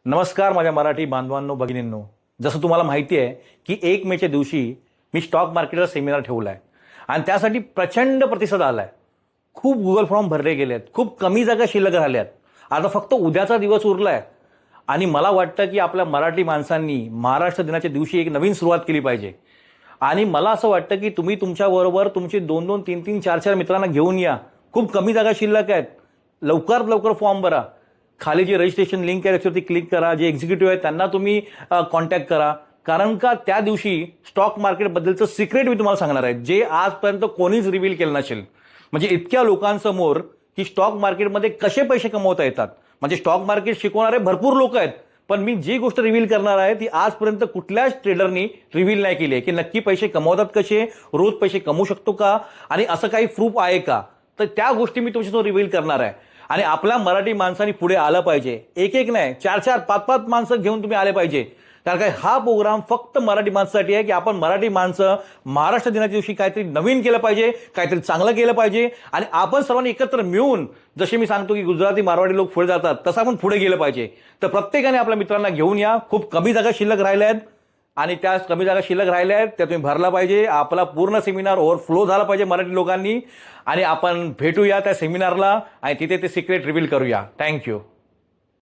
नमस्कार माझ्या मराठी बांधवांनो भगिनींनो. जसं तुम्हाला माहिती आहे की 1 मेच्या दिवशी मी स्टॉक मार्केटचा सेमिनार ठेवला आहे आणि त्यासाठी प्रचंड प्रतिसाद आला आहे. खूप गुगल फॉर्म भरले गेले आहेत, खूप कमी जागा शिल्लक राहिल्या आहेत. आता फक्त उद्याचा दिवस उरला आहे आणि मला वाटतं की आपल्या मराठी माणसांनी महाराष्ट्र दिनाच्या दिवशी एक नवीन सुरुवात केली पाहिजे. आणि मला असं वाटतं की तुम्ही तुमच्याबरोबर तुमचे 2-2, 3-3, 4-4 मित्रांना घेऊन या. खूप कमी जागा शिल्लक आहेत. लवकरात लवकर फॉर्म भरा. खाली जी रजिस्ट्रेशन लिंक आहे त्याच्यावरती क्लिक करा. जे एक्झिक्युटिव्ह आहेत त्यांना तुम्ही कॉन्टॅक्ट करा. कारण का त्या दिवशी स्टॉक मार्केटबद्दलचं सिक्रेट मी तुम्हाला सांगणार आहे, जे आजपर्यंत कोणीच रिव्हील केलं नसेल. म्हणजे इतक्या लोकांसमोर की स्टॉक मार्केटमध्ये कसे पैसे कमवता येतात. म्हणजे स्टॉक मार्केट शिकवणारे भरपूर लोक आहेत, पण मी जी गोष्ट रिव्हील करणार आहे ती आजपर्यंत कुठल्याच ट्रेडरनी रिव्हील नाही केली आहे की नक्की पैसे कमवतात कसे, रोज पैसे कमवू शकतो का आणि असं काही प्रूफ आहे का. तर त्या गोष्टी मी तुमच्यासमोर रिव्हील करणार आहे. आणि आपल्या मराठी माणसांनी पुढे आलं पाहिजे. एक एक नाही, 4-4, 5-5 माणसं घेऊन तुम्ही आले पाहिजे. कारण काय हा प्रोग्राम फक्त मराठी माणसासाठी आहे की आपण मराठी माणसं महाराष्ट्र दिनाच्या दिवशी काहीतरी नवीन केलं पाहिजे, काहीतरी चांगलं केलं पाहिजे आणि आपण सर्वांनी एकत्र मिळून, जसे मी सांगतो की गुजराती मारवाडी लोक पुढे जातात तसं आपण पुढे गेलं पाहिजे. तर प्रत्येकाने आपल्या मित्रांना घेऊन या. खूप कमी जागा शिल्लक राहिल्या आहेत आणि त्या कमी जागा शिल्लक राहिल्या आहेत त्या तुम्ही भरला पाहिजे. आपला पूर्ण सेमिनार ओव्हरफ्लो झाला पाहिजे मराठी लोकांनी आणि आपण भेटूया त्या सेमिनारला आणि तिथे ते सिक्रेट रिव्हील करूया. थँक्यू.